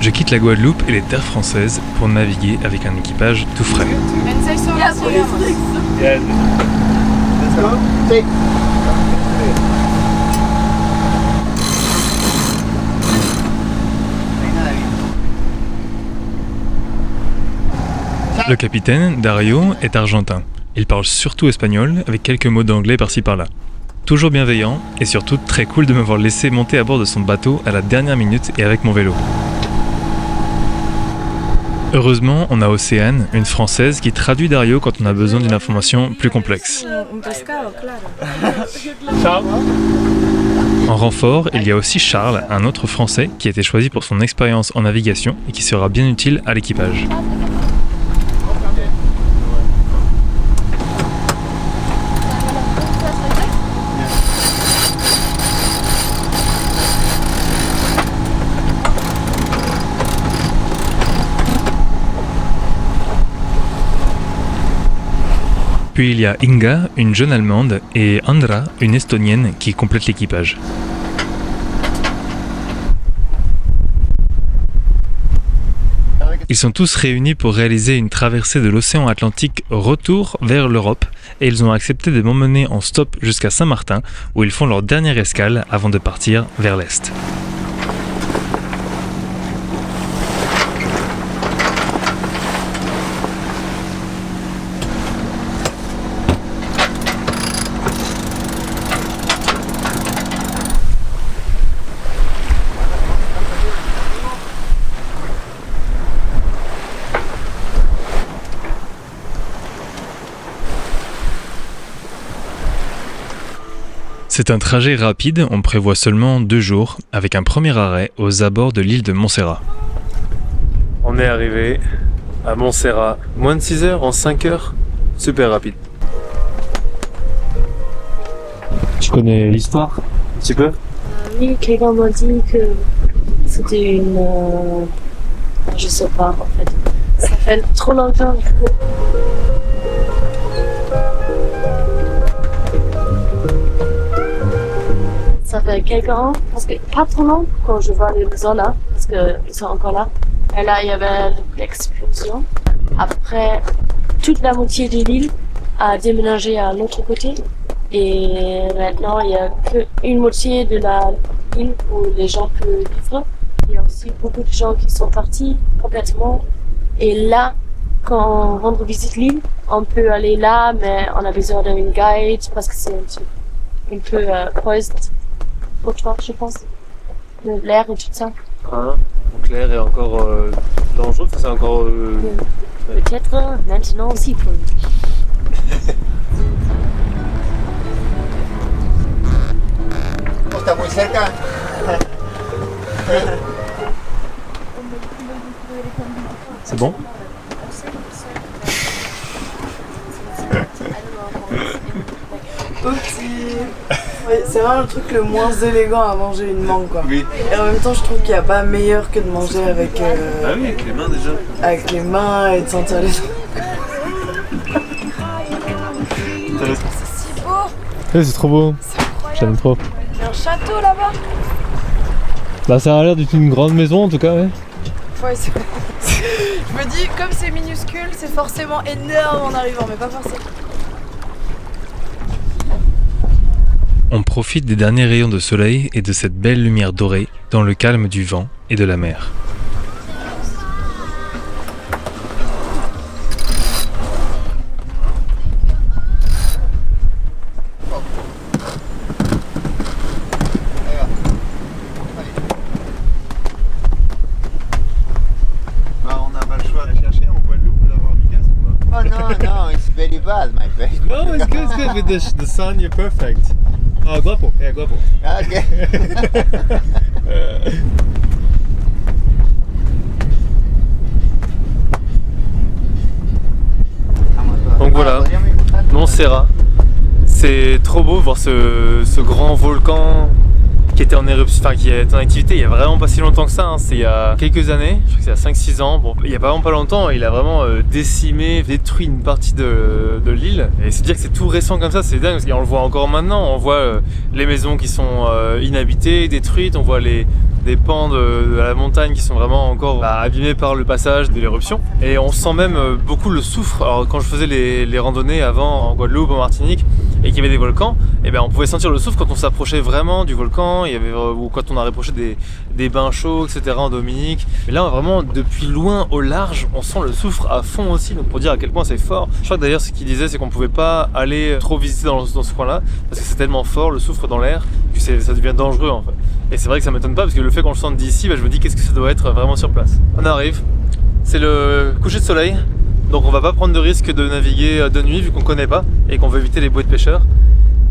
Je quitte la Guadeloupe et les terres françaises pour naviguer avec un équipage tout frais. Le capitaine, Dario, est argentin. Il parle surtout espagnol, avec quelques mots d'anglais par-ci par-là. Toujours bienveillant, et surtout très cool de m'avoir laissé monter à bord de son bateau à la dernière minute et avec mon vélo. Heureusement, on a Océane, une Française, qui traduit Dario quand on a besoin d'une information plus complexe. En renfort, il y a aussi Charles, un autre Français, qui a été choisi pour son expérience en navigation et qui sera bien utile à l'équipage. Puis il y a Inga, une jeune Allemande, et Andra, une Estonienne, qui complètent l'équipage. Ils sont tous réunis pour réaliser une traversée de l'océan Atlantique retour vers l'Europe, et ils ont accepté de m'emmener en stop jusqu'à Saint-Martin, où ils font leur dernière escale avant de partir vers l'Est. C'est un trajet rapide, on prévoit seulement 2 jours, avec un premier arrêt aux abords de l'île de Montserrat. On est arrivé à Montserrat, moins de 6 heures, en 5 heures, super rapide. Tu connais l'histoire un petit peu? Oui, quelqu'un m'a dit que c'était une... je sais pas en fait. Ça fait trop longtemps que... Ça fait quelques ans, parce que pas trop long quand je vois les zones là, parce qu'ils sont encore là. Et là, il y avait l'explosion. Après, toute la moitié de l'île a déménagé à l'autre côté. Et maintenant, il y a qu'une moitié de la île où les gens peuvent vivre. Il y a aussi beaucoup de gens qui sont partis complètement. Et là, quand on rentre visite l'île, on peut aller là, mais on a besoin d'un guide parce que c'est un peu poised pour toi, je pense. L'air et tout ça. Ah, donc l'air est encore dangereux, c'est encore... Peut-être maintenant aussi pour nous. Está muy cerca. C'est bon? Ouais, c'est vraiment le truc le moins élégant à manger une mangue quoi. Oui. Et en même temps je trouve qu'il n'y a pas meilleur que de manger avec, Ah oui, avec les mains déjà. avec les mains et de sentir les... C'est si beau, Ouais, c'est trop beau, c'est incroyable. j'aime trop. Il y a un château là-bas. Bah ça a l'air d'être une grande maison en tout cas, ouais. Ouais, je me dis, comme c'est minuscule, c'est forcément énorme en arrivant, mais pas forcément. On profite des derniers rayons de soleil et de cette belle lumière dorée dans le calme du vent et de la mer. Bah, on n'a pas le choix de chercher en Guadeloupe d'avoir du gaz ou pas? Oh no, no, it's very bad, my friend. No, it's good. With the sun, you're perfect. Ah, guapo, yeah, guapo. Okay. Donc voilà, Montserrat. C'est trop beau voir ce grand volcan qui était en éruption, enfin qui est en activité il y a vraiment pas si longtemps que ça, hein. C'est il y a quelques années, je crois que c'est il y a 5-6 ans. Bon, il y a vraiment pas longtemps, il a vraiment décimé, détruit une partie de l'île. Et se dire que c'est tout récent comme ça, c'est dingue parce qu'on le voit encore maintenant. On voit les maisons qui sont inhabitées, détruites, on voit les des pans de la montagne qui sont vraiment encore abîmés par le passage de l'éruption. Et on sent même beaucoup le soufre. Alors quand je faisais les randonnées avant en Guadeloupe, en Martinique, et qu'il y avait des volcans, et ben on pouvait sentir le soufre quand on s'approchait vraiment du volcan, ou quand on a rapproché des bains chauds, etc. en Dominique. Mais là vraiment depuis loin au large, on sent le soufre à fond aussi, donc pour dire à quel point c'est fort. Je crois que d'ailleurs ce qu'il disait, c'est qu'on pouvait pas aller trop visiter dans ce coin-là, parce que c'est tellement fort le soufre dans l'air, que ça devient dangereux en fait. Et c'est vrai que ça m'étonne pas, parce que le fait qu'on le sente d'ici, je me dis qu'est-ce que ça doit être vraiment sur place. On arrive, c'est le coucher de soleil. Donc on va pas prendre de risque de naviguer de nuit vu qu'on connaît pas et qu'on veut éviter les bouées de pêcheurs.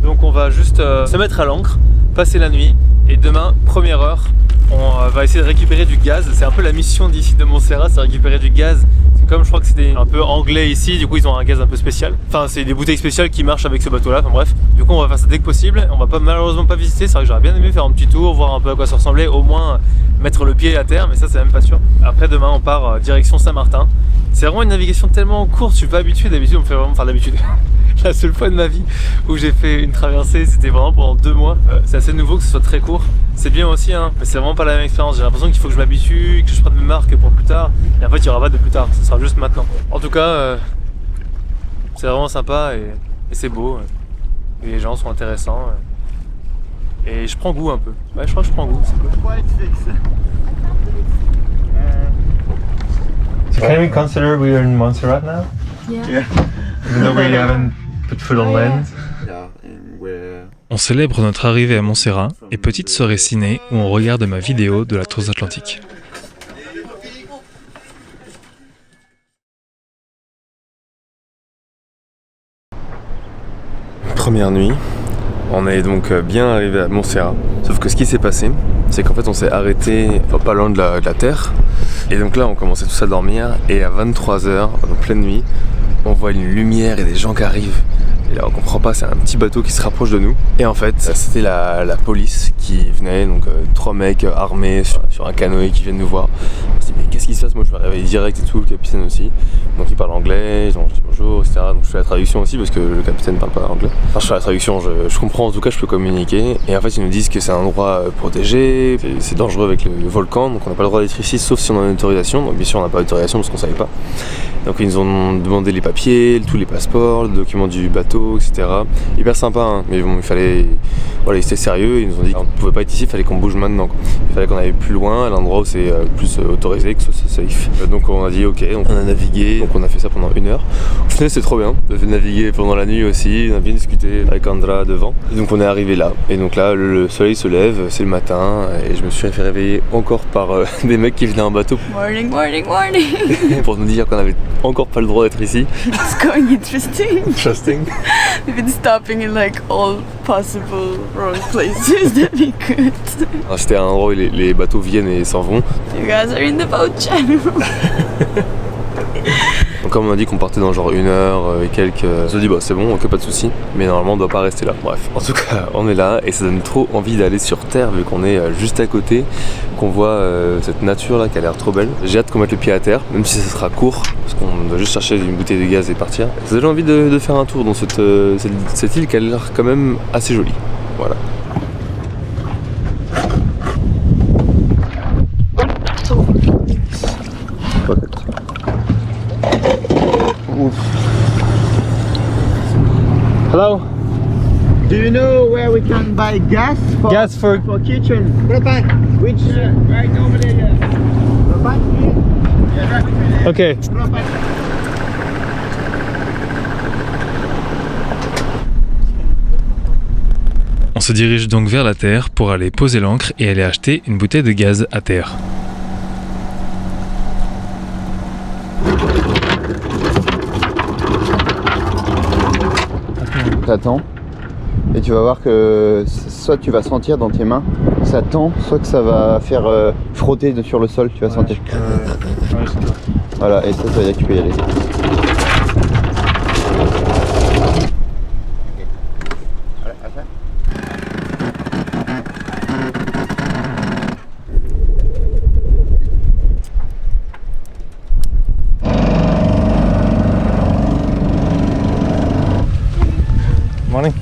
Donc on va juste se mettre à l'ancre, passer la nuit et demain, première heure, on va essayer de récupérer du gaz. C'est un peu la mission d'ici de Montserrat, c'est récupérer du gaz. Comme je crois que c'était un peu anglais ici, du coup ils ont un gaz un peu spécial. Enfin c'est des bouteilles spéciales qui marchent avec ce bateau là, enfin bref. Du coup on va faire ça dès que possible. On va malheureusement pas visiter, c'est vrai que j'aurais bien aimé faire un petit tour, voir un peu à quoi ça ressemblait, au moins mettre le pied à terre, mais ça c'est même pas sûr. Après demain on part direction Saint-Martin. C'est vraiment une navigation tellement courte, je suis pas habitué, d'habitude on fait vraiment, enfin d'habitude. La seule fois de ma vie où j'ai fait une traversée, c'était vraiment pendant 2 mois. C'est assez nouveau que ce soit très court. C'est bien aussi, hein, mais c'est vraiment pas la même expérience. J'ai l'impression qu'il faut que je m'habitue, que je prenne mes marques pour plus tard. Et en fait, il n'y aura pas de plus tard, ce sera juste maintenant. En tout cas, c'est vraiment sympa et c'est beau. Et les gens sont intéressants. Et je prends goût un peu. Ouais, je crois que je prends goût, c'est cool. So can we consider we are in Montserrat now? Yeah. Even though we haven't put foot on land. On célèbre notre arrivée à Montserrat et petite soirée ciné où on regarde ma vidéo de la transatlantique. Première nuit, on est donc bien arrivé à Montserrat. Sauf que ce qui s'est passé, c'est qu'en fait on s'est arrêté pas loin de la terre. Et donc là on commençait tous à dormir et à 23h, en pleine nuit, on voit une lumière et des gens qui arrivent. Et là on comprend pas, c'est un petit bateau qui se rapproche de nous. Et en fait c'était la police qui venait, donc 3 mecs armés sur un canoë qui viennent nous voir. On se dit mais qu'est-ce qui se passe? Moi je me réveille direct et tout, le capitaine aussi. Donc il parle anglais, donc je dis bonjour, etc. Donc je fais la traduction aussi parce que le capitaine parle pas anglais. Enfin je fais la traduction, je comprends en tout cas, je peux communiquer. Et en fait ils nous disent que c'est un endroit protégé, c'est dangereux avec le volcan, donc on n'a pas le droit d'être ici sauf si on a une autorisation. Donc bien sûr on n'a pas d'autorisation parce qu'on savait pas. Donc ils nous ont demandé les papiers, tous les passeports, le document du bateau, etc. Hyper sympa, hein. Mais bon, il fallait, voilà, ils étaient sérieux, ils nous ont dit qu'on ne pouvait pas être ici, il fallait qu'on bouge maintenant, quoi. Il fallait qu'on aille plus loin, à l'endroit où c'est plus autorisé, que ce soit safe. Donc on a dit ok, donc on a navigué, donc on a fait ça pendant 1 heure. Au final c'est trop bien de naviguer pendant la nuit aussi, on a bien discuté avec Andra devant. Et donc on est arrivé là, et donc là le soleil se lève, c'est le matin, et je me suis fait réveiller encore par des mecs qui venaient en bateau. Morning, morning, morning. Pour nous dire qu'on avait encore pas le droit d'être ici. It's going interesting. Interesting. We've been stopping in like all possible wrong places that we could. C'était un endroit où les bateaux viennent et s'en vont. You guys are in the boat channel. Donc comme on a dit qu'on partait dans genre 1 heure et quelques, on se dit bah c'est bon, ok, pas de soucis, mais normalement on doit pas rester là. Bref, en tout cas on est là et ça donne trop envie d'aller sur terre vu qu'on est juste à côté, qu'on voit cette nature là qui a l'air trop belle. J'ai hâte qu'on mette le pied à terre, même si ça sera court, parce qu'on doit juste chercher une bouteille de gaz et partir. Ça donne envie de faire un tour dans cette île qui a l'air quand même assez jolie. Voilà. Hello. Do you know where we can buy gas for kitchen? Propane. Which? Right over there. Propane? Yeah, right over there. Okay. Propane. On se dirige donc vers la terre pour aller poser l'ancre et aller acheter une bouteille de gaz à terre. T'attends et tu vas voir que soit tu vas sentir dans tes mains, ça tend, soit que ça va faire frotter sur le sol, tu vas sentir. Voilà, et ça veut dire que tu peux y aller. Morning.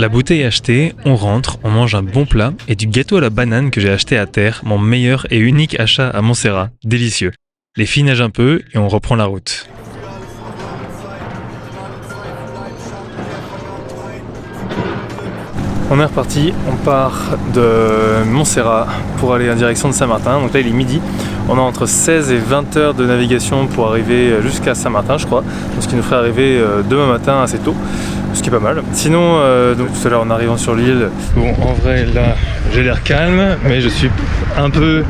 La bouteille achetée, on rentre, on mange un bon plat et du gâteau à la banane que j'ai acheté à terre, mon meilleur et unique achat à Montserrat. Délicieux. Les filles nagent un peu et on reprend la route. On est reparti, on part de Montserrat pour aller en direction de Saint-Martin. Donc là il est midi, on a entre 16 et 20 heures de navigation pour arriver jusqu'à Saint-Martin je crois. Ce qui nous ferait arriver demain matin assez tôt, ce qui est pas mal. Sinon, donc tout à l'heure en arrivant sur l'île, bon en vrai là j'ai l'air calme mais je suis un peu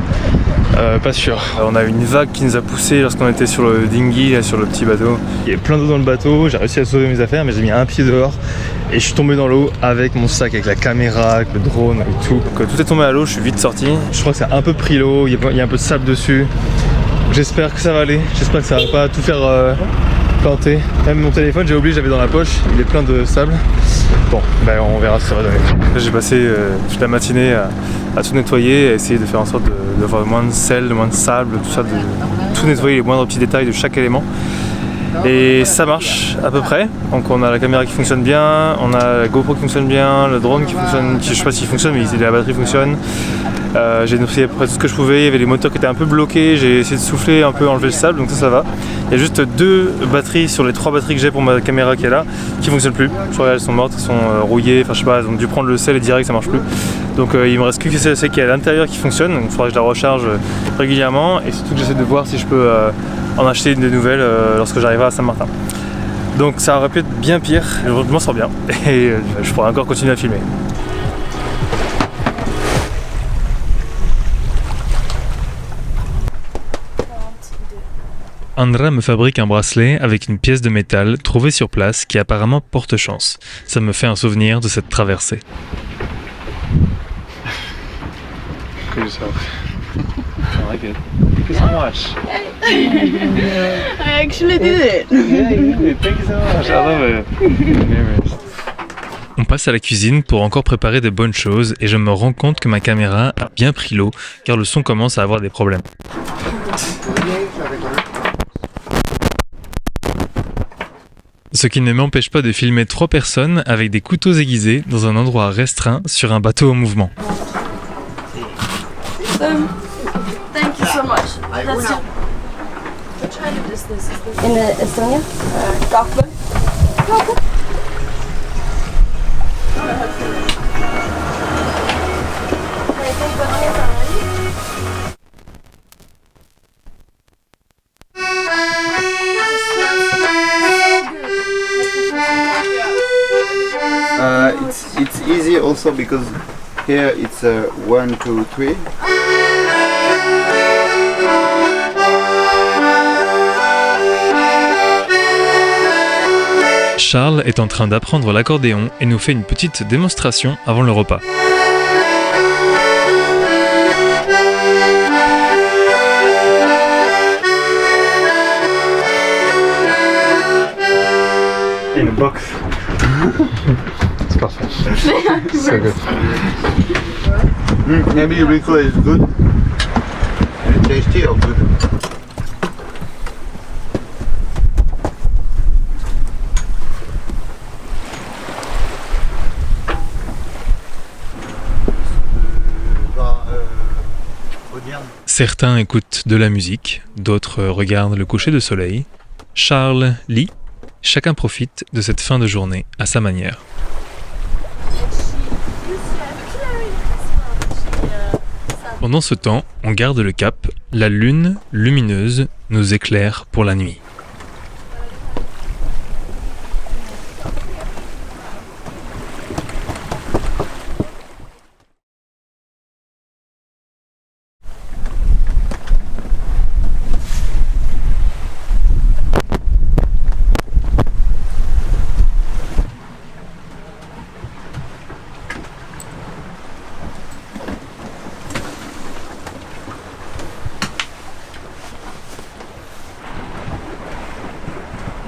pas sûr. On a eu une vague qui nous a poussé lorsqu'on était sur le dinghy, là, sur le petit bateau. Il y avait plein d'eau dans le bateau, j'ai réussi à sauver mes affaires mais j'ai mis un pied dehors et je suis tombé dans l'eau avec mon sac, avec la caméra, avec le drone, avec tout. Donc tout est tombé à l'eau, je suis vite sorti. Je crois que ça a un peu pris l'eau, il y a un peu de sable dessus. J'espère que ça va aller, j'espère que ça va pas tout faire planter. Même mon téléphone, j'ai oublié, j'avais dans la poche, il est plein de sable. Bon, ben on verra ce que ça va donner. J'ai passé toute la matinée à tout nettoyer, à essayer de faire en sorte d'avoir moins de sel, moins de sable, tout ça, de tout nettoyer, les moindres petits détails de chaque élément. Et ça marche à peu près. Donc on a la caméra qui fonctionne bien, on a la GoPro qui fonctionne bien, le drone qui fonctionne, je sais pas s'il fonctionne mais la batterie fonctionne. J'ai nettoyé à peu près tout ce que je pouvais, il y avait les moteurs qui étaient un peu bloqués, j'ai essayé de souffler un peu, enlever le sable, donc ça va. Il y a juste 2 batteries sur les 3 batteries que j'ai pour ma caméra qui est là, qui fonctionnent plus. Je crois qu'elles sont mortes, elles sont rouillées, enfin je sais pas, elles ont dû prendre le sel et direct ça marche plus. Donc il me reste que celle qui est à l'intérieur qui fonctionne, donc il faudra que je la recharge régulièrement et surtout que j'essaie de voir si je peux en acheter une de nouvelles lorsque j'arriverai à Saint-Martin. Donc ça aurait pu être bien pire, je m'en sors bien et je pourrais encore continuer à filmer. Andra me fabrique un bracelet avec une pièce de métal trouvée sur place qui apparemment porte chance. Ça me fait un souvenir de cette traversée. I like it. Thank you so much. I actually did it. Yeah, you did it. Thank you so much. I love it. On passe à la cuisine pour encore préparer de bonnes choses et je me rends compte que ma caméra a bien pris l'eau car le son commence à avoir des problèmes. Ce qui ne m'empêche pas de filmer 3 personnes avec des couteaux aiguisés dans un endroit restreint sur un bateau en mouvement. Thank you so much. That's it. Which island is this? In Estonia? Kaufman. It's easy also because here it's 1, 2, 3. Charles est en train d'apprendre l'accordéon et nous fait une petite démonstration avant le repas. In a box. It's perfect. So good. Maybe Rico is good. And tasty or good? Certains écoutent de la musique, d'autres regardent le coucher de soleil. Charles lit. Chacun profite de cette fin de journée à sa manière. Pendant ce temps, on garde le cap. La lune, lumineuse, nous éclaire pour la nuit.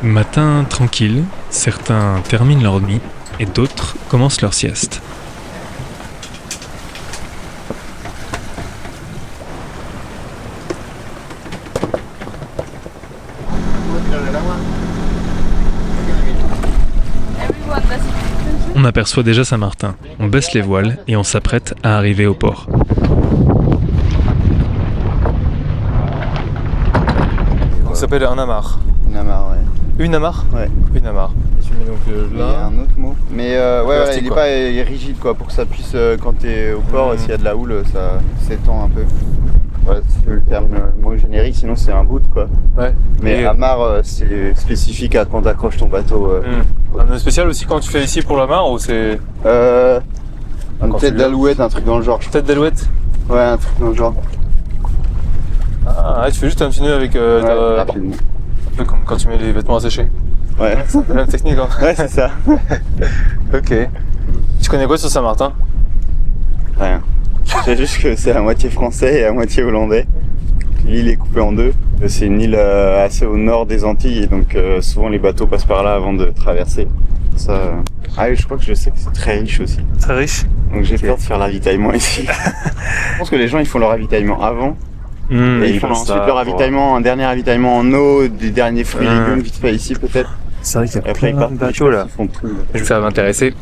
Matin tranquille, certains terminent leur nuit et d'autres commencent leur sieste. Everyone does it differently. On aperçoit déjà Saint-Martin. On baisse les voiles et on s'apprête à arriver au port. Ça s'appelle un amarre. Une amarre, ouais. Une amarre? Ouais. Une amarre. Et tu mets donc Il y a là. un autre mot. Mais ouais, voilà, il est quoi. pas rigide quoi, pour que ça puisse, quand t'es au port, s'il y a de la houle, ça s'étend un peu. Voilà, c'est le terme, le mot générique, sinon c'est un bout quoi. Ouais. Mais Et, amarre, c'est spécifique à quand t'accroches ton bateau. un nœud spécial aussi quand tu fais ici pour l'amarre ou c'est Une Quand tête tu viens. d'alouette, un truc dans le genre. tête d'alouette? Ouais, un truc dans le genre. Ah, ouais, tu fais juste un petit nœud avec Ouais, rapidement. un peu comme quand tu mets les vêtements à sécher. Ouais, C'est la même technique hein. ouais, c'est ça. Ok. Tu connais quoi sur Saint-Martin? Rien. Je sais juste que c'est à moitié français et à moitié hollandais. L'île est coupée en deux. C'est une île assez au nord des Antilles et donc souvent les bateaux passent par là avant de traverser. Ça, Ah oui, je crois que je sais que c'est très riche aussi. Très riche. Donc j'ai peur de faire l'ravitaillement ici. Je pense que les gens ils font leur ravitaillement avant et ils font ensuite leur ravitaillement, un dernier ravitaillement en eau, des derniers fruits et légumes vite fait ici peut-être. C'est vrai qu'il y a Et après ils plein partent de bateaux là. Ils font tout. Ça va m'intéresser.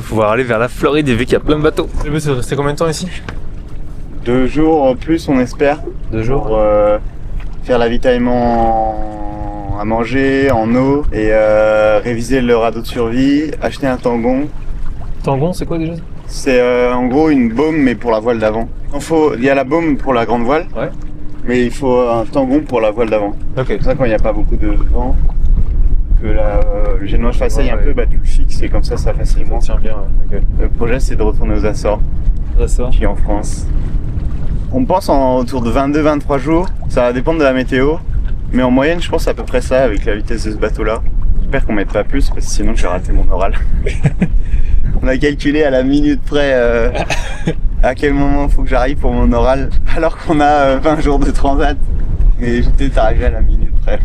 Pouvoir aller vers la Floride et vu qu'il y a plein de bateaux. Le but c'est de rester combien de temps ici? 2 jours en plus on espère. 2 jours. Pour faire l'avitaillement à manger, en eau et réviser le radeau de survie, acheter un tangon. Tangon, c'est quoi déjà? C'est en gros une baume mais pour la voile d'avant. Il y a la baume pour la grande voile, Ouais. mais il faut un tangon pour la voile d'avant. Ok. C'est pour ça quand il n'y a pas beaucoup de vent, que le génois façaille un Ouais. peu, bah tu le fixes et comme ça facilement. Tiens bien, ouais. Le projet c'est de retourner aux Açores, Ok. Ça. puis en France. On pense autour de 22-23 jours, ça va dépendre de la météo, mais en moyenne je pense à peu près ça avec la vitesse de ce bateau-là. J'espère qu'on ne mette pas plus parce que sinon je vais rater mon oral. On a calculé à la minute près à quel moment il faut que j'arrive pour mon oral, alors qu'on a 20 jours de transat. Mais j'étais arrivé à la minute près.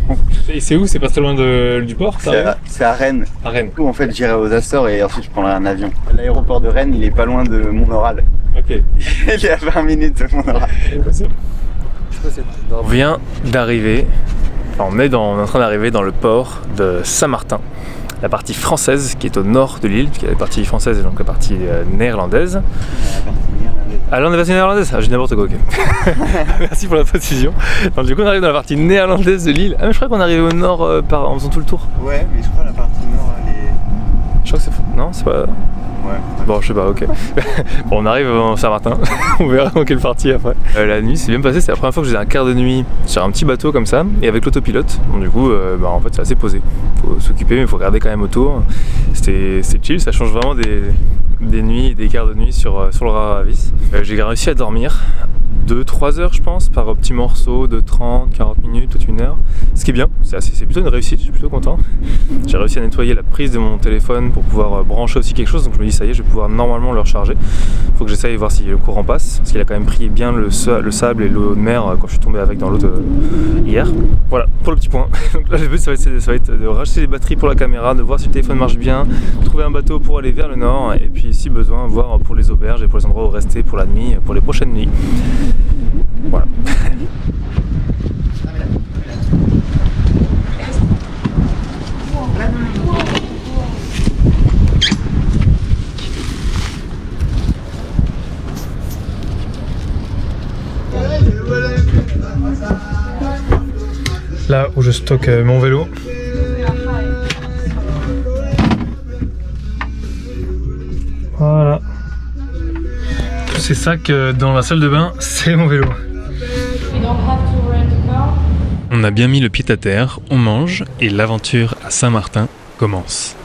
Et c'est où? C'est pas très loin du port? C'est à Rennes. À Rennes. Du coup, en fait, j'irai aux Açores et ensuite je prendrai un avion. L'aéroport de Rennes, il est pas loin de mon oral. Ok. Il est à 20 minutes de mon oral. On vient d'arriver, enfin, on est en train d'arriver dans le port de Saint-Martin, la partie française qui est au nord de l'île, puisqu'il y a la partie française et donc la partie néerlandaise. Ah là on est partie néerlandaise? Ah j'ai n'importe quoi, ok. Merci pour la précision. Donc du coup on arrive dans la partie néerlandaise de l'île. Ah mais je crois qu'on arrive au nord en faisant tout le tour. Ouais, mais je crois la partie nord, elle est... Je crois que c'est... Non, c'est pas... Ouais. Bon, je sais pas, ok. Bon, on arrive à Saint-Martin, on verra dans quelle partie après. La nuit s'est bien passée, c'est la première fois que j'ai un quart de nuit sur un petit bateau comme ça, et avec l'autopilote. Donc du coup, en fait c'est assez posé. Faut s'occuper, mais il faut regarder quand même autour. C'est chill, ça change vraiment des nuits et des quarts de nuit sur le Raravis. J'ai réussi à dormir 2-3 heures je pense, par petit morceau de 30-40 minutes, toute une heure. Ce qui est bien, c'est plutôt une réussite, je suis plutôt content. J'ai réussi à nettoyer la prise de mon téléphone pour pouvoir brancher aussi quelque chose, donc je me dis ça y est, je vais pouvoir normalement le recharger. Faut que j'essaye de voir si le courant passe, parce qu'il a quand même pris bien le sable et l'eau de mer quand je suis tombé avec dans l'eau hier. Voilà, pour le petit point. Donc là le but ça va être de racheter les batteries pour la caméra, de voir si le téléphone marche bien, trouver un bateau pour aller vers le nord, et puis si besoin, voir pour les auberges et pour les endroits où rester pour la nuit, pour les prochaines nuits. Voilà. Là où je stocke mon vélo. Voilà. Tous ces sacs dans la salle de bain, c'est mon vélo. On a bien mis le pied à terre, on mange et l'aventure à Saint-Martin commence.